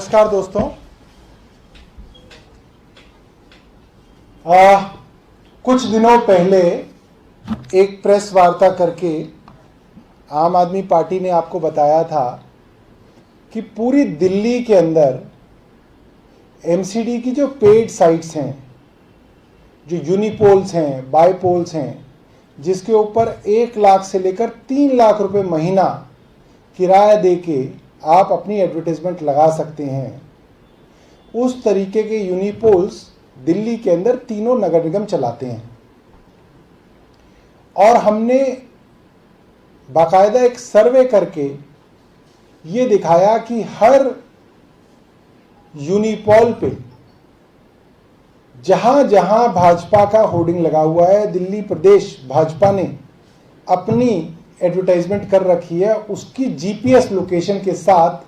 नमस्कार दोस्तों। कुछ दिनों पहले एक प्रेस वार्ता करके आम आदमी पार्टी ने आपको बताया था कि पूरी दिल्ली के अंदर एमसीडी की जो पेड साइट्स हैं, जो यूनिपोल्स हैं, बाईपोल्स हैं, जिसके ऊपर 1 लाख से लेकर 3 लाख रुपए महीना किराया देके आप अपनी एडवर्टाइजमेंट लगा सकते हैं, उस तरीके के यूनिपोल्स दिल्ली के अंदर तीनों नगर निगम चलाते हैं। और हमने बाकायदा एक सर्वे करके ये दिखाया कि हर यूनिपोल पे जहां जहां भाजपा का होर्डिंग लगा हुआ है, दिल्ली प्रदेश भाजपा ने अपनी एडवर्टाइजमेंट कर रखी है, उसकी जीपीएस लोकेशन के साथ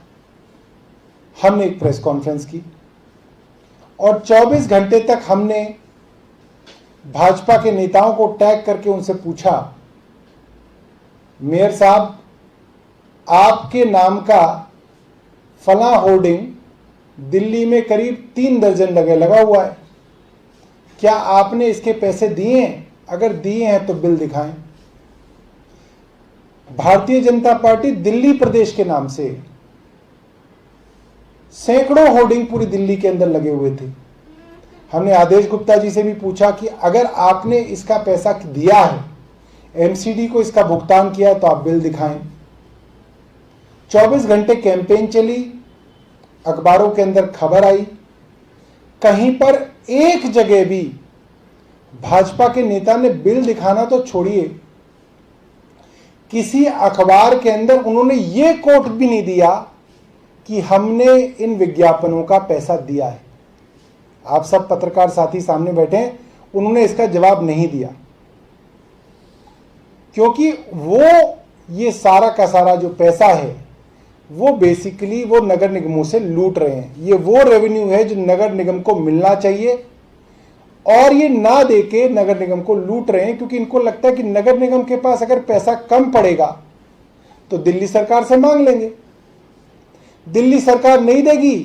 हमने एक प्रेस कॉन्फ्रेंस की और 24 घंटे तक हमने भाजपा के नेताओं को टैग करके उनसे पूछा, मेयर साहब, आपके नाम का फला होर्डिंग दिल्ली में करीब 3 दर्जन लगा हुआ है, क्या आपने इसके पैसे दिए हैं? अगर दिए हैं तो बिल दिखाएं। भारतीय जनता पार्टी दिल्ली प्रदेश के नाम से सैकड़ों होर्डिंग पूरी दिल्ली के अंदर लगे हुए थे। हमने आदेश गुप्ता जी से भी पूछा कि अगर आपने इसका पैसा दिया है, एमसीडी को इसका भुगतान किया है, तो आप बिल दिखाएं। 24 घंटे कैंपेन चली, अखबारों के अंदर खबर आई, कहीं पर एक जगह भी भाजपा के नेता ने बिल दिखाना तो छोड़िए, किसी अखबार के अंदर उन्होंने ये कोट भी नहीं दिया कि हमने इन विज्ञापनों का पैसा दिया है। आप सब पत्रकार साथी सामने बैठे हैं, उन्होंने इसका जवाब नहीं दिया, क्योंकि वो ये सारा का सारा जो पैसा है वो बेसिकली वो नगर निगमों से लूट रहे हैं। ये वो रेवेन्यू है जो नगर निगम को मिलना चाहिए और ये ना देके नगर निगम को लूट रहे हैं, क्योंकि इनको लगता है कि नगर निगम के पास अगर पैसा कम पड़ेगा तो दिल्ली सरकार से मांग लेंगे, दिल्ली सरकार नहीं देगी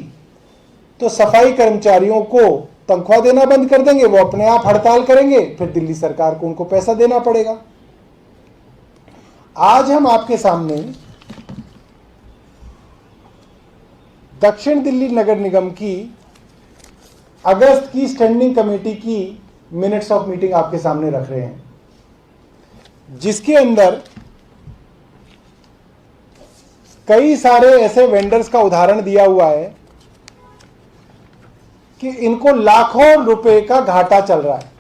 तो सफाई कर्मचारियों को तनख्वाह देना बंद कर देंगे, वो अपने आप हड़ताल करेंगे, फिर दिल्ली सरकार को उनको पैसा देना पड़ेगा। आज हम आपके सामने दक्षिण दिल्ली नगर निगम की अगस्त की स्टैंडिंग कमेटी की मिनट्स ऑफ मीटिंग आपके सामने रख रहे हैं, जिसके अंदर कई सारे ऐसे वेंडर्स का उदाहरण दिया हुआ है कि इनको लाखों रुपए का घाटा चल रहा है।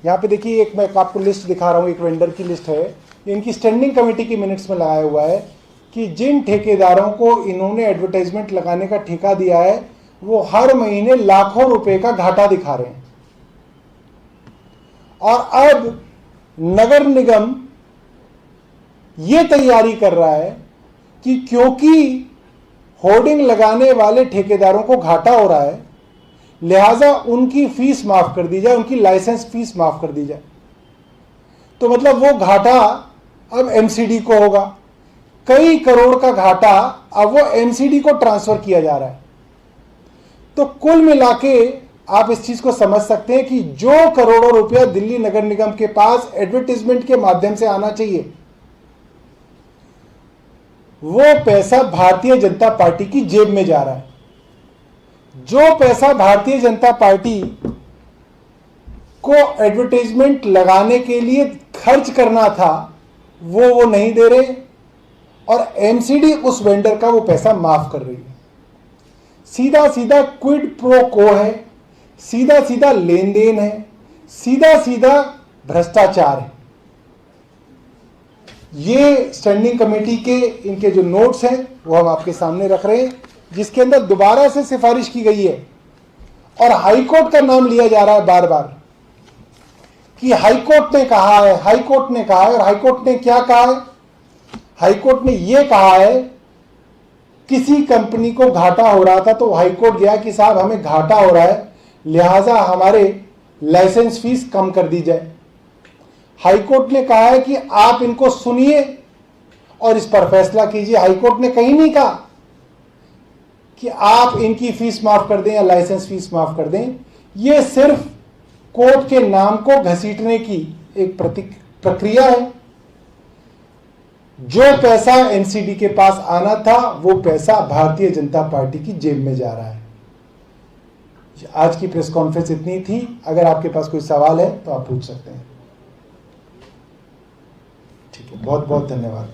यहां पे देखिए, एक मैं आपको लिस्ट दिखा रहा हूं, एक वेंडर की लिस्ट है, इनकी स्टैंडिंग कमेटी की मिनट्स में लगाया हुआ है कि जिन ठेकेदारों को इन्होंने एडवर्टाइजमेंट लगाने का ठेका दिया है वो हर महीने लाखों रुपए का घाटा दिखा रहे हैं। और अब नगर निगम ये तैयारी कर रहा है कि क्योंकि होर्डिंग लगाने वाले ठेकेदारों को घाटा हो रहा है, लिहाजा उनकी फीस माफ कर दी जाए, उनकी लाइसेंस फीस माफ कर दी जाए। तो मतलब वो घाटा अब एमसीडी को होगा, कई करोड़ का घाटा अब वो एमसीडी को ट्रांसफर किया जा रहा है। तो कुल मिलाके आप इस चीज को समझ सकते हैं कि जो करोड़ों रुपया दिल्ली नगर निगम के पास एडवर्टाइजमेंट के माध्यम से आना चाहिए, वो पैसा भारतीय जनता पार्टी की जेब में जा रहा है। जो पैसा भारतीय जनता पार्टी को एडवर्टाइजमेंट लगाने के लिए खर्च करना था वो नहीं दे रहे, और एमसीडी उस वेंडर का वो पैसा माफ कर रही है। सीधा सीधा क्विड प्रो को है, सीधा सीधा लेन देन है, सीधा सीधा भ्रष्टाचार है। ये स्टैंडिंग कमेटी के इनके जो नोट्स हैं वो हम आपके सामने रख रहे हैं, जिसके अंदर दोबारा से सिफारिश की गई है और हाईकोर्ट का नाम लिया जा रहा है बार बार कि हाईकोर्ट ने कहा है, हाईकोर्ट ने कहा है। और हाईकोर्ट ने क्या कहा है? हाईकोर्ट ने यह कहा है, किसी कंपनी को घाटा हो रहा था तो हाईकोर्ट गया कि साहब हमें घाटा हो रहा है, लिहाजा हमारे लाइसेंस फीस कम कर दी जाए। हाईकोर्ट ने कहा है कि आप इनको सुनिए और इस पर फैसला कीजिए। हाईकोर्ट ने कहीं नहीं कहा कि आप इनकी फीस माफ कर दें या लाइसेंस फीस माफ कर दें। ये सिर्फ कोर्ट के नाम को घसीटने की एक प्रक्रिया है। जो पैसा एनसीडी के पास आना था वो पैसा भारतीय जनता पार्टी की जेब में जा रहा है। आज की प्रेस कॉन्फ्रेंस इतनी थी। अगर आपके पास कोई सवाल है तो आप पूछ सकते हैं। ठीक है, बहुत बहुत धन्यवाद।